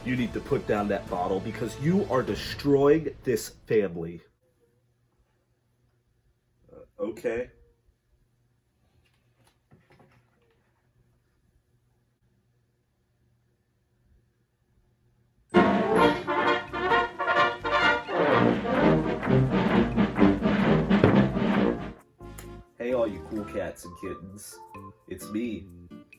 you need to put down that bottle because you are destroying this family. Okay. Hey, all you cool cats and kittens. It's me,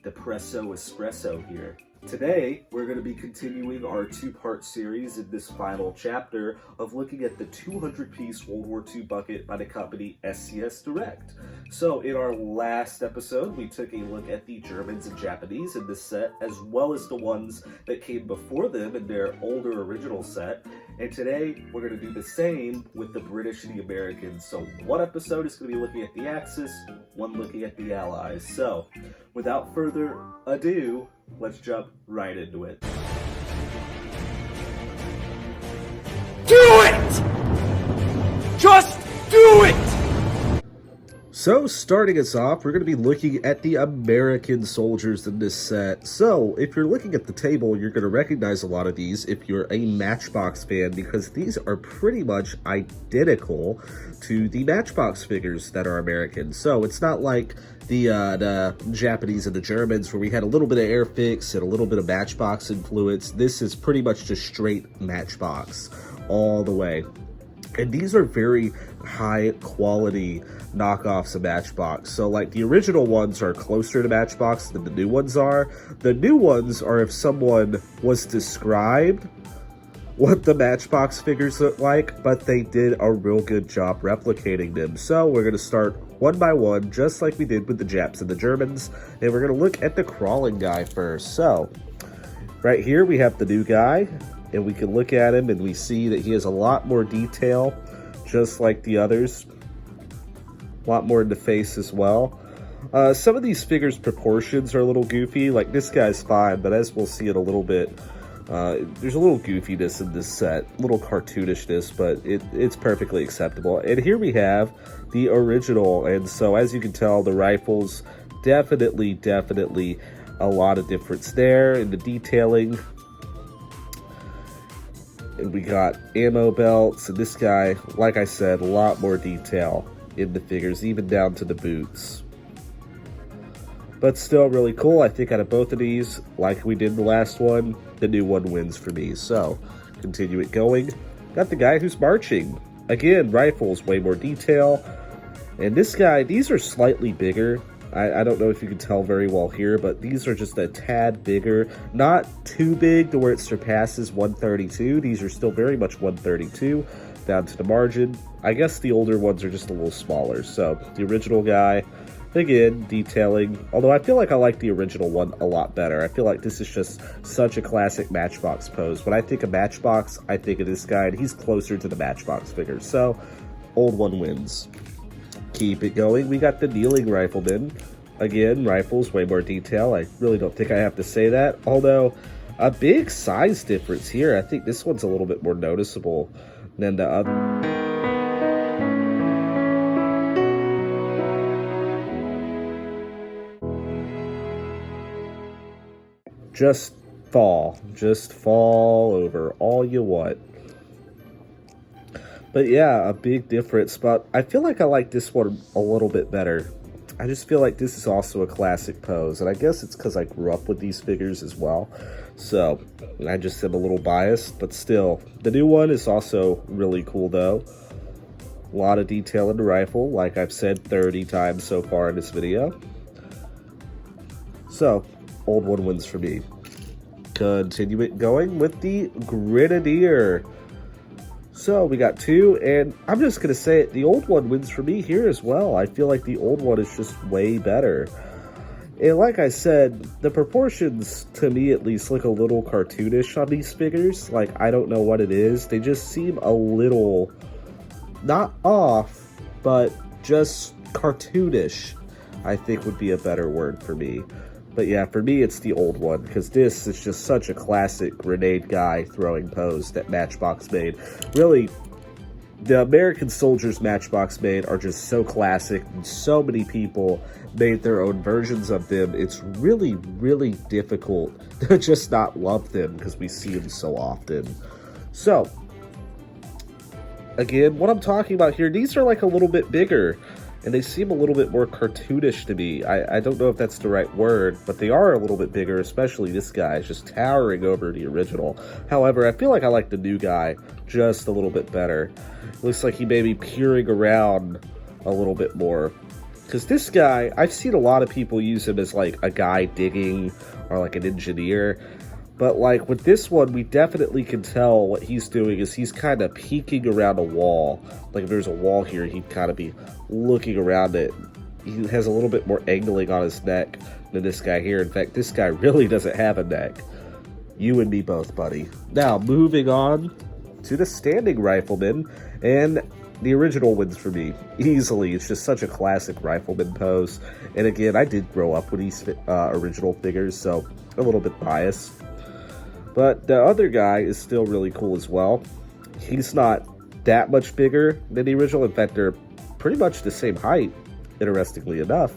Depresso Espresso here. Today, we're going to be continuing our two-part series in this final chapter of looking at the 200-piece World War II bucket by the company SCS Direct. So, in our last episode, we took a look at the Germans and Japanese in this set, as well as the ones that came before them in their older original set. And today, we're going to do the same with the British and the Americans. So, one episode is going to be looking at the Axis, one looking at the Allies. So, without further ado, let's jump right into it. Do it! Just do it! So, starting us off, we're going to be looking at the American soldiers in this set. So, if you're looking at the table, you're going to recognize a lot of these if you're a Matchbox fan, because these are pretty much identical to the Matchbox figures that are American. So, it's not like the Japanese and the Germans where we had a little bit of Airfix and a little bit of Matchbox influence. This is pretty much just straight Matchbox all the way. And these are very high quality knockoffs of Matchbox. So like the original ones are closer to Matchbox than the new ones are. The new ones are if someone was described what the Matchbox figures look like, but they did a real good job replicating them. So we're going to start one by one, just like we did with the Japs and the Germans, and we're going to look at the crawling guy first. So right here we have the new guy, and we can look at him and we see that he has a lot more detail, just like the others. A lot more in the face as well. Some of these figures' proportions are a little goofy. Like this guy's fine, but as we'll see in a little bit, there's a little goofiness in this set, a little cartoonishness, but it's perfectly acceptable. And here we have the original, and so as you can tell, the rifles, definitely a lot of difference there in the detailing. And we got ammo belts, and this guy, like I said, a lot more detail in the figures, even down to the boots. But still really cool. I think out of both of these, like we did the last one, the new one wins for me. So, continue it going. Got the guy who's marching. Again, rifles, way more detail. And this guy, these are slightly bigger. I don't know if you can tell very well here, but these are just a tad bigger. Not too big to where it surpasses 132. These are still very much 132 down to the margin. I guess the older ones are just a little smaller. So the original guy, again, detailing. Although I feel like I like the original one a lot better. I feel like this is just such a classic Matchbox pose. When I think of Matchbox, I think of this guy, and he's closer to the Matchbox figures. So old one wins. Keep it going. We got the kneeling rifleman. Again, rifles, way more detail. I really don't think I have to say that. Although, a big size difference here. I think this one's a little bit more noticeable than the other. Just fall over all you want. But yeah, a big difference, but I feel like I like this one a little bit better. I just feel like this is also a classic pose, and I guess it's because I grew up with these figures as well, so I just am a little biased, but still. The new one is also really cool though. A lot of detail in the rifle, like I've said 30 times so far in this video. So, old one wins for me. Continue it going with the Grenadier. So we got two, and I'm just going to say it, the old one wins for me here as well. I feel like the old one is just way better. And like I said, the proportions, to me at least, look a little cartoonish on these figures. Like, I don't know what it is. They just seem a little, not off, but just cartoonish, I think would be a better word for me. But yeah, for me, it's the old one, because this is just such a classic grenade guy throwing pose that Matchbox made. Really, the American Soldiers Matchbox made are just so classic, and so many people made their own versions of them. It's really, really difficult to just not love them because we see them so often. So, again, what I'm talking about here, these are like a little bit bigger, and they seem a little bit more cartoonish to me. I don't know if that's the right word, but they are a little bit bigger, especially this guy is just towering over the original. However, I feel like I like the new guy just a little bit better. It looks like he may be peering around a little bit more. Because this guy, I've seen a lot of people use him as like a guy digging or like an engineer. But like with this one, we definitely can tell what he's doing is he's kind of peeking around a wall. Like if there's a wall here, he'd kind of be looking around it. He has a little bit more angling on his neck than this guy here. In fact, this guy really doesn't have a neck. You and me both, buddy. Now, moving on to the standing rifleman, and the original wins for me easily. It's just such a classic rifleman pose. And again, I did grow up with these original figures, so a little bit biased. But the other guy is still really cool as well. He's not that much bigger than the original. In fact, they're pretty much the same height, interestingly enough.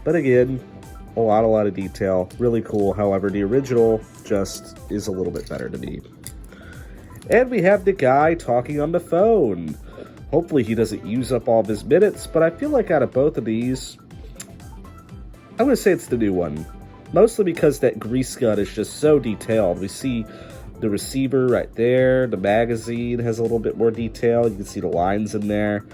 But again, a lot of detail. Really cool. However, the original just is a little bit better to me. And we have the guy talking on the phone. Hopefully he doesn't use up all of his minutes, but I feel like out of both of these, I'm going to say it's the new one. Mostly because that grease gun is just so detailed. We see the receiver right there. The magazine has a little bit more detail. You can see the lines in there.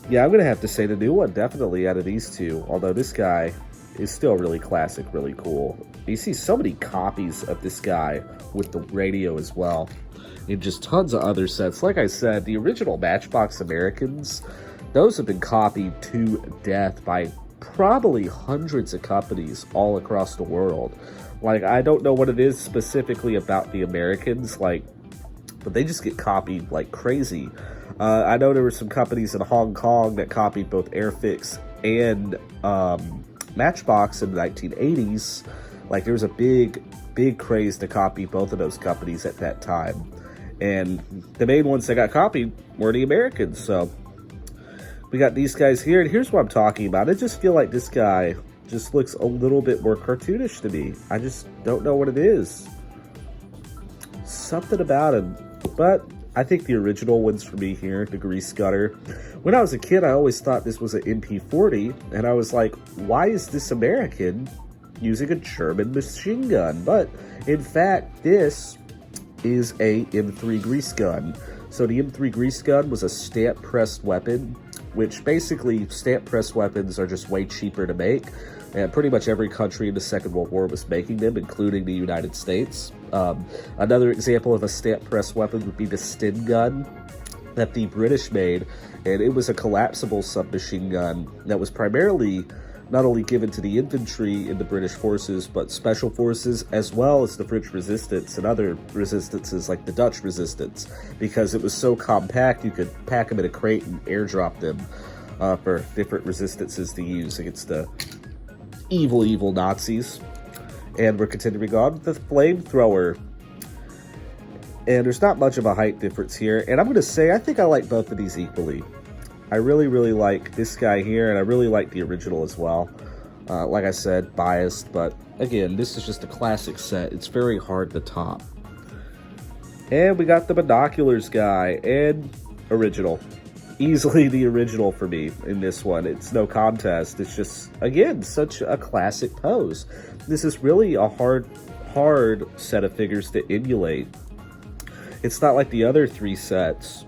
Yeah, I'm going to have to say the new one, definitely, out of these two. Although this guy is still really classic, really cool. You see so many copies of this guy with the radio as well. And just tons of other sets. Like I said, the original Matchbox Americans, those have been copied to death by probably hundreds of companies all across the world. Like, I don't know what it is specifically about the Americans, like, but they just get copied like crazy. I know there were some companies in Hong Kong that copied both Airfix and Matchbox in the 1980s. Like, there was a big craze to copy both of those companies at that time. And the main ones that got copied were the Americans. So we got these guys here, and here's what I'm talking about. I just feel like this guy just looks a little bit more cartoonish to me. I just don't know what it is. Something about him. But I think the original wins for me here, the grease gunner. When I was a kid, I always thought this was an MP40, and I was like, why is this American using a German machine gun? But in fact, this is a M3 grease gun. So the M3 grease gun was a stamp pressed weapon, which basically stamp pressed weapons are just way cheaper to make. And pretty much every country in the Second World War was making them, including the United States. Another example of a stamp press weapon would be the Sten gun that the British made. And it was a collapsible submachine gun that was primarily not only given to the infantry in the British forces, but special forces, as well as the French resistance and other resistances like the Dutch resistance, because it was so compact you could pack them in a crate and airdrop them for different resistances to use against the evil Nazis. And we're continuing on with the flamethrower. And there's not much of a height difference here. And I'm going to say, I think I like both of these equally. I really like this guy here, and I really like the original as well. Like I said, biased, but again, this is just a classic set. It's very hard to top. And we got the binoculars guy, and original. Easily the original for me in this one. It's no contest. It's just, again, such a classic pose. This is really a hard set of figures to emulate. It's not like the other three sets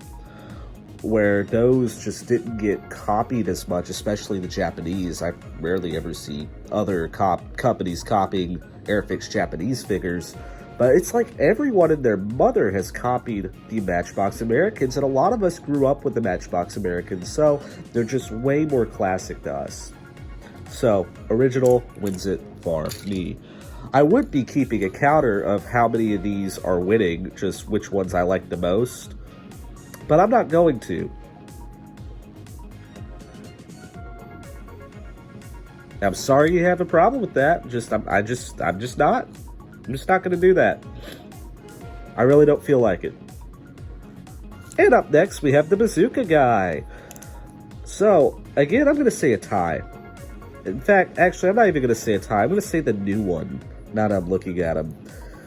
where those just didn't get copied as much, especially the Japanese. I rarely ever see other companies copying Airfix Japanese figures. But it's like everyone and their mother has copied the Matchbox Americans, and a lot of us grew up with the Matchbox Americans, so they're just way more classic to us. So, original wins it for me. I would be keeping a counter of how many of these are winning, just which ones I like the most, but I'm not going to. I'm sorry you have a problem with that. I'm just not going to do that. I really don't feel like it. And up next, we have the bazooka guy. So, again, I'm going to say a tie. In fact, actually, I'm not even going to say a tie. I'm going to say the new one, now that I'm looking at him.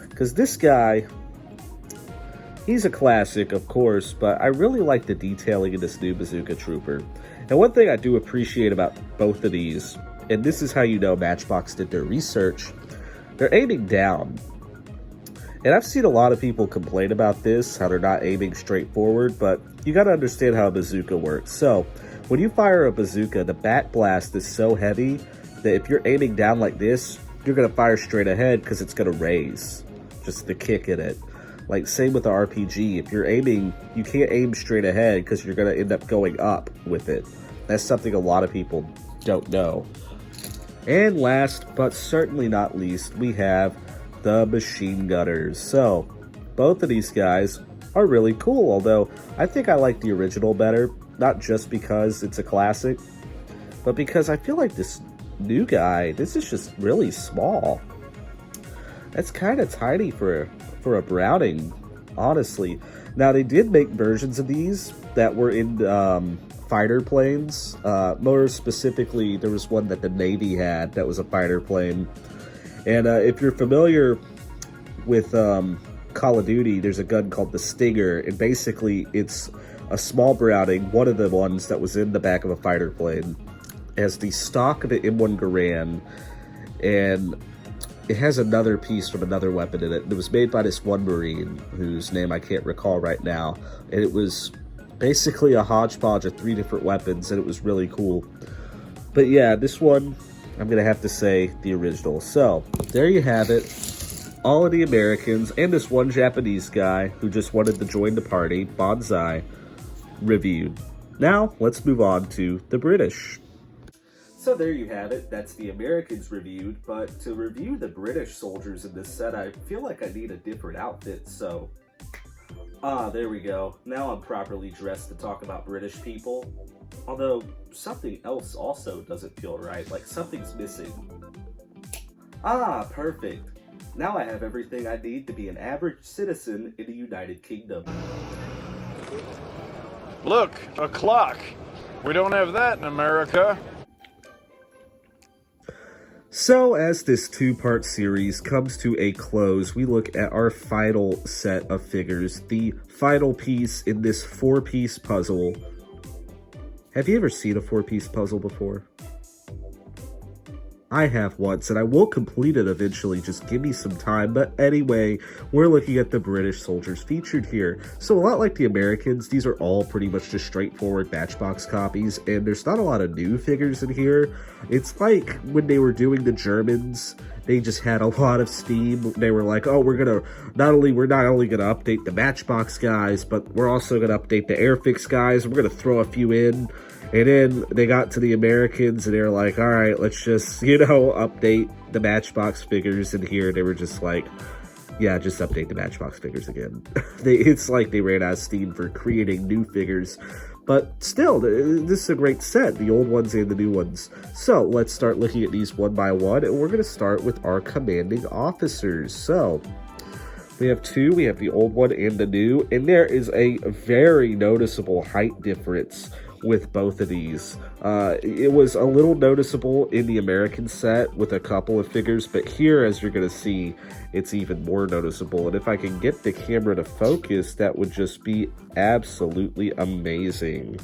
Because this guy, he's a classic, of course, but I really like the detailing in this new bazooka trooper. And one thing I do appreciate about both of these, and this is how you know Matchbox did their research, they're aiming down. And I've seen a lot of people complain about this, how they're not aiming straight forward, but you got to understand how a bazooka works. So, when you fire a bazooka, the back blast is so heavy that if you're aiming down like this, you're going to fire straight ahead because it's going to raise. Just the kick in it. Like, same with the RPG. If you're aiming, you can't aim straight ahead because you're going to end up going up with it. That's something a lot of people don't know. And last, but certainly not least, we have the machine gunners. So, both of these guys are really cool, although I think I like the original better, not just because it's a classic, but because I feel like this new guy, this is just really small. That's kind of tiny for a Browning, honestly. Now, they did make versions of these that were in fighter planes. More specifically, there was one that the Navy had that was a fighter plane. And if you're familiar with Call of Duty, there's a gun called the Stinger, and basically it's a small Browning, one of the ones that was in the back of a fighter plane, has the stock of the M1 Garand, and it has another piece from another weapon in it. It was made by this one Marine, whose name I can't recall right now, and it was basically a hodgepodge of 3 different weapons, and it was really cool. But yeah, this one, I'm going to have to say the original. So, there you have it. All of the Americans, and this one Japanese guy who just wanted to join the party, Bonsai, reviewed. Now, let's move on to the British. So there you have it. That's the Americans reviewed, but to review the British soldiers in this set, I feel like I need a different outfit, so... there we go. Now I'm properly dressed to talk about British people. Although, something else also doesn't feel right, like something's missing. Perfect. Now I have everything I need to be an average citizen in the United Kingdom. Look, a clock. We don't have that in America. So, as this two-part series comes to a close, we look at our final set of figures, the final piece in this 4-piece puzzle. Have you ever seen a 4-piece puzzle before? I have once, and I will complete it eventually, just give me some time. But anyway, we're looking at the British soldiers featured here. So a lot like the Americans, these are all pretty much just straightforward Matchbox copies, and there's not a lot of new figures in here. It's like when they were doing the Germans, they just had a lot of steam. They were like, oh, we're not only gonna update the Matchbox guys, but we're also gonna update the Airfix guys. We're gonna throw a few in. And then they got to the Americans and they were like, all right, let's just, update the Matchbox figures in here. And they were just like, yeah, just update the Matchbox figures again. It's like they ran out of steam for creating new figures. But still, this is a great set, the old ones and the new ones. So let's start looking at these one by one. And we're going to start with our commanding officers. So we have two. We have the old one and the new. And there is a very noticeable height difference with both of these. It was a little noticeable in the American set with a couple of figures, but here, as you're going to see, it's even more noticeable. And if I can get the camera to focus, that would just be absolutely amazing.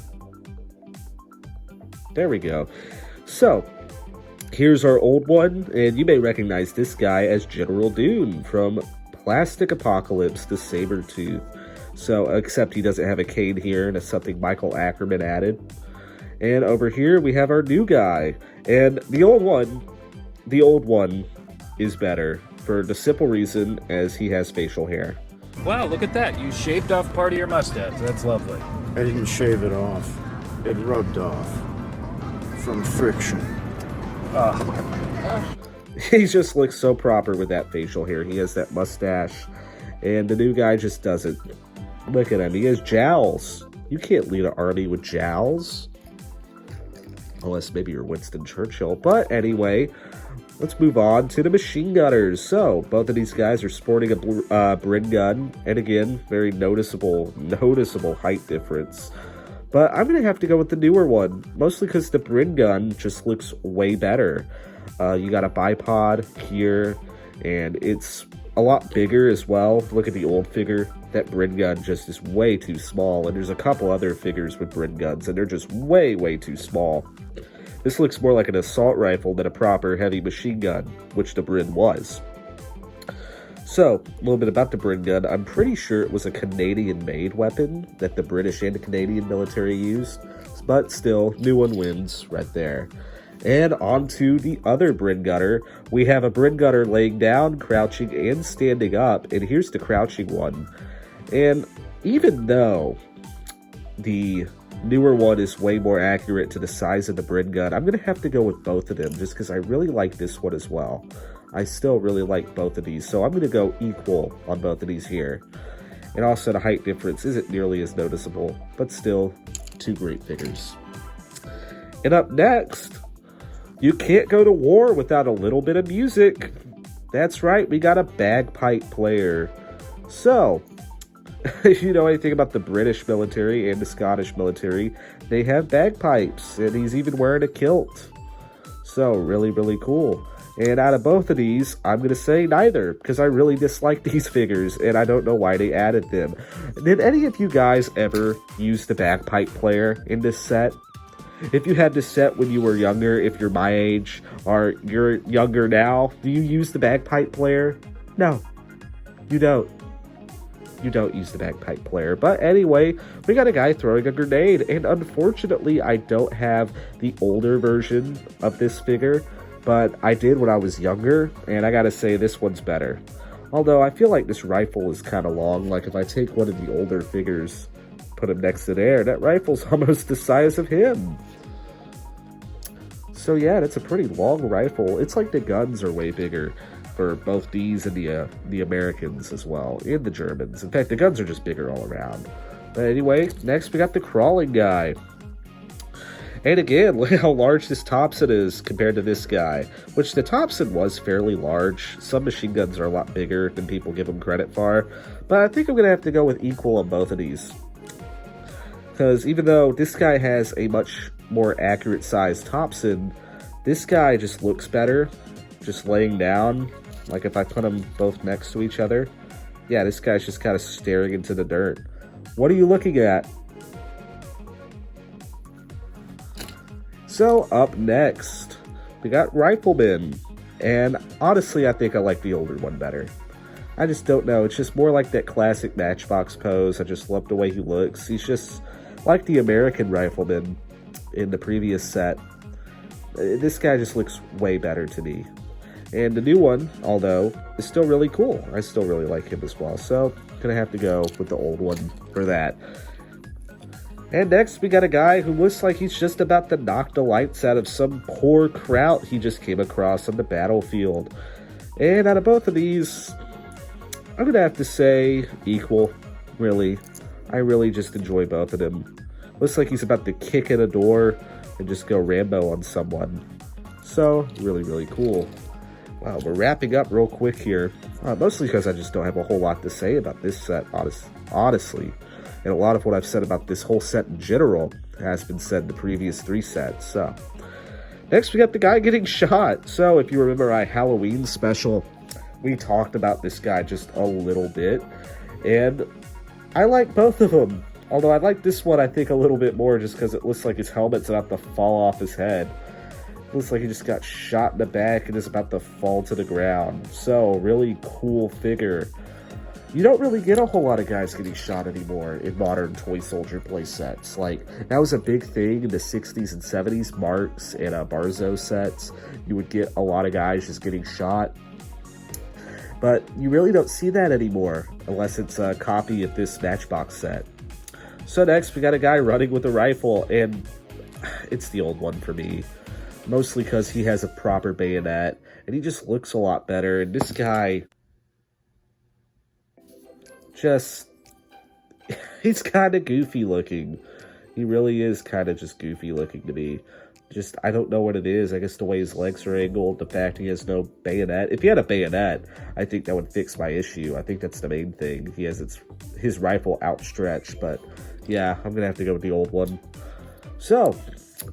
There we go. So, here's our old one, and you may recognize this guy as General Doom from Plastic Apocalypse, the Sabretooth. So, except he doesn't have a cane here, and it's something Michael Ackerman added. And over here, we have our new guy. And the old one is better, for the simple reason as he has facial hair. Wow, look at that. You shaved off part of your mustache. That's lovely. I didn't shave it off. It rubbed off. From friction. He just looks so proper with that facial hair. He has that mustache. And the new guy just doesn't. Look at him. He has jowls. You can't lead an army with jowls. Unless maybe you're Winston Churchill. But anyway, let's move on to the machine gunners. So, both of these guys are sporting a Brin gun, and again, very noticeable height difference. But I'm going to have to go with the newer one, mostly because the Brin gun just looks way better. You got a bipod here, and it's a lot bigger as well. Look at the old figure. That Brin gun just is way too small, and there's a couple other figures with Brin guns, and they're just way too small. This looks more like an assault rifle than a proper heavy machine gun, which the Brin was. So, a little bit about the Brin gun. I'm pretty sure it was a Canadian-made weapon that the British and the Canadian military used, but still, new one wins right there. And on to the other Brin gunner. We have a Brin gunner laying down, crouching, and standing up, and here's the crouching one. And even though the newer one is way more accurate to the size of the Brin gun, I'm going to have to go with both of them just because I really like this one as well. I still really like both of these, so I'm going to go equal on both of these here. And also the height difference isn't nearly as noticeable, but still two great figures. And up next, you can't go to war without a little bit of music. That's right, we got a bagpipe player. So, if you know anything about the British military and the Scottish military, they have bagpipes, and he's even wearing a kilt. So, really cool. And out of both of these, I'm going to say neither, because I really dislike these figures, and I don't know why they added them. Did any of you guys ever use the bagpipe player in this set? If you had this set when you were younger, if you're my age, or you're younger now, do you use the bagpipe player? No, you don't. You don't use the bagpipe player. But anyway, we got a guy throwing a grenade, and unfortunately, I don't have the older version of this figure, but I did when I was younger, and I gotta say, this one's better. Although, I feel like this rifle is kind of long. Like, if I take one of the older figures, put him next to there, that rifle's almost the size of him. So yeah, that's a pretty long rifle. It's like the guns are way bigger for both these and the Americans as well, and the Germans. In fact, the guns are just bigger all around. But anyway, next we got the crawling guy. And again, look how large this Thompson is compared to this guy, which the Thompson was fairly large. Some machine guns are a lot bigger than people give them credit for, but I think I'm going to have to go with equal on both of these. Because even though this guy has a much more accurate size Thompson, this guy just looks better, just laying down. Like if I put them both next to each other, yeah, this guy's just kind of staring into the dirt. What are you looking at? So up next, we got Rifleman, and honestly, I think I like the older one better. I just don't know, it's just more like that classic Matchbox pose. I just love the way he looks. He's just like the American Rifleman in the previous set. This guy just looks way better to me. And the new one, although, is still really cool. I still really like him as well, so gonna have to go with the old one for that. And next, we got a guy who looks like he's just about to knock the lights out of some poor kraut he just came across on the battlefield. And out of both of these, I'm going to have to say equal, really. I really just enjoy both of them. Looks like he's about to kick in a door and just go Rambo on someone. So, really cool. Wow, we're wrapping up real quick here. Mostly because I just don't have a whole lot to say about this set, honestly. And a lot of what I've said about this whole set in general has been said in the previous 3 sets. So, next we got the guy getting shot. So, if you remember our Halloween special, we talked about this guy just a little bit. And I like both of them. Although I like this one, I think, a little bit more just because it looks like his helmet's about to fall off his head. It looks like he just got shot in the back and is about to fall to the ground. So, really cool figure. You don't really get a whole lot of guys getting shot anymore in modern toy soldier play sets. Like, that was a big thing in the 60s and 70s, Marks and Barzo sets. You would get a lot of guys just getting shot. But you really don't see that anymore, unless it's a copy of this Matchbox set. So next, we got a guy running with a rifle, and it's the old one for me. Mostly because he has a proper bayonet, and he just looks a lot better. And this guy just, he's kind of goofy looking. He really is kind of just goofy looking to me. Just, I don't know what it is. I guess the way his legs are angled, the fact he has no bayonet. If he had a bayonet, I think that would fix my issue. I think that's the main thing. He has his rifle outstretched, but yeah, I'm going to have to go with the old one. So,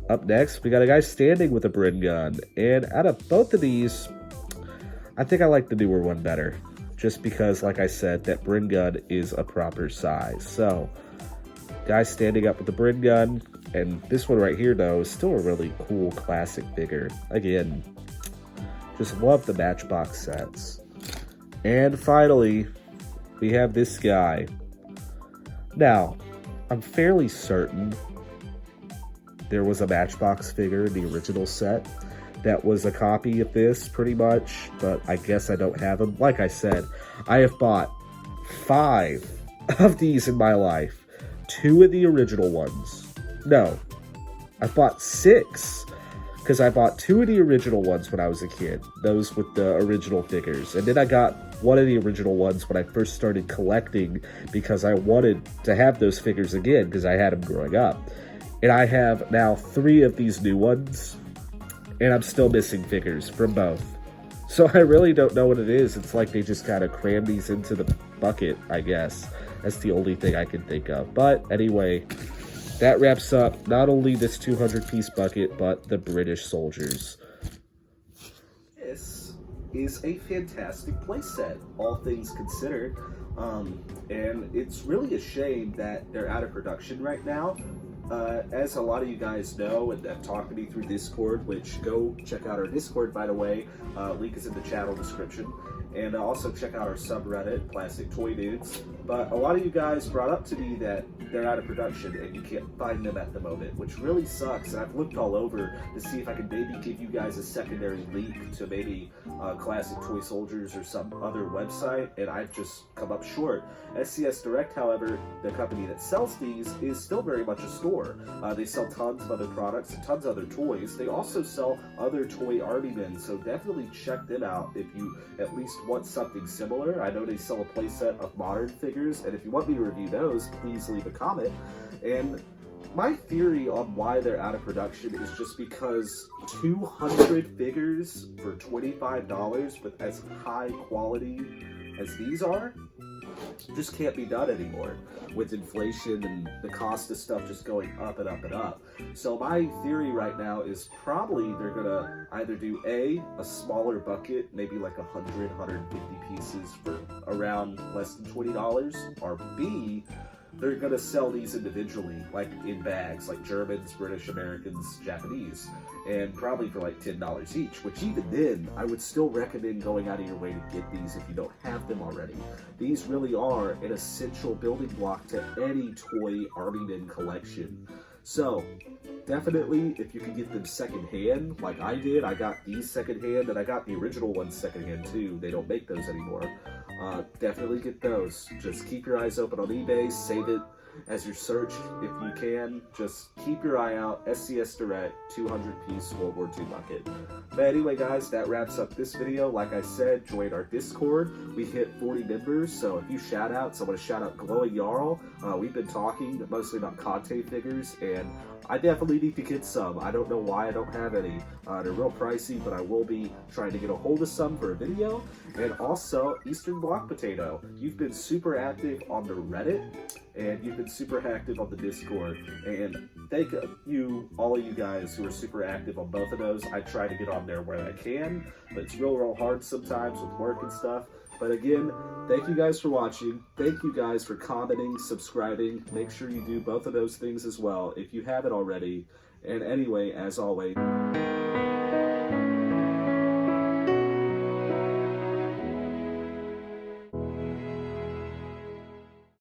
up next, we got a guy standing with a Bren gun. And out of both of these, I think I like the newer one better. Just because, like I said, that Bren gun is a proper size. So, guy standing up with the Bren gun. And this one right here, though, is still a really cool classic figure. Again, just love the Matchbox sets. And finally, we have this guy. Now, I'm fairly certain there was a Matchbox figure in the original set that was a copy of this, pretty much. But I guess I don't have them. Like I said, I have bought 5 of these in my life. 2 of the original ones. No, I bought 6 because I bought 2 of the original ones when I was a kid, those with the original figures, and then I got one of the original ones when I first started collecting because I wanted to have those figures again because I had them growing up. And I have now 3 of these new ones, and I'm still missing figures from both. So I really don't know what it is. It's like they just kind of cram these into the bucket, I guess. That's the only thing I can think of. But anyway, that wraps up not only this 200-piece bucket, but the British soldiers. This is a fantastic playset, all things considered. And it's really a shame that they're out of production right now. As a lot of you guys know and have talked to me through Discord, which go check out our Discord, by the way. Link is in the channel description. And also check out our subreddit, Plastic Toy Dudes. But a lot of you guys brought up to me that they're out of production and you can't find them at the moment, which really sucks. And I've looked all over to see if I can maybe give you guys a secondary link to maybe Classic Toy Soldiers or some other website, and I've just come up short. SCS Direct, however, the company that sells these, is still very much a store. They sell tons of other products and tons of other toys. They also sell other toy army men, so definitely check them out if you at least want something similar. I know they sell a playset of modern figures, and if you want me to review those, please leave a comment. And my theory on why they're out of production is just because 200 figures for $25 with as high quality as these are just can't be done anymore with inflation and the cost of stuff just going up and up and up. So my theory right now is probably they're gonna either do a smaller bucket, maybe like 100, 150 pieces for around less than $20, or B, they're gonna sell these individually, like in bags, like Germans, British, Americans, Japanese, and probably for like $10 each, which even then, I would still recommend going out of your way to get these if you don't have them already. These really are an essential building block to any toy Army Men collection. So, definitely, if you can get them secondhand, like I did, I got these secondhand, and I got the original ones secondhand too. They don't make those anymore. Definitely get those. Just keep your eyes open on eBay, save it as your search if you can. Just keep your eye out. SCS Direct, 200-piece World War II bucket. But anyway, guys, that wraps up this video. Like I said, join our Discord. We hit 40 members, so if you shout outs, I want to shout out Glowing Jarl. We've been talking mostly about Conte figures, and I definitely need to get some. I don't know why I don't have any. They're real pricey, but I will be trying to get a hold of some for a video. And also, Eastern Block Potato. You've been super active on the Reddit, and you've been super active on the Discord. And thank you, all of you guys who are super active on both of those. I try to get on there where I can, but it's real hard sometimes with work and stuff. But again, thank you guys for watching. Thank you guys for commenting, subscribing. Make sure you do both of those things as well if you haven't already. And anyway, as always...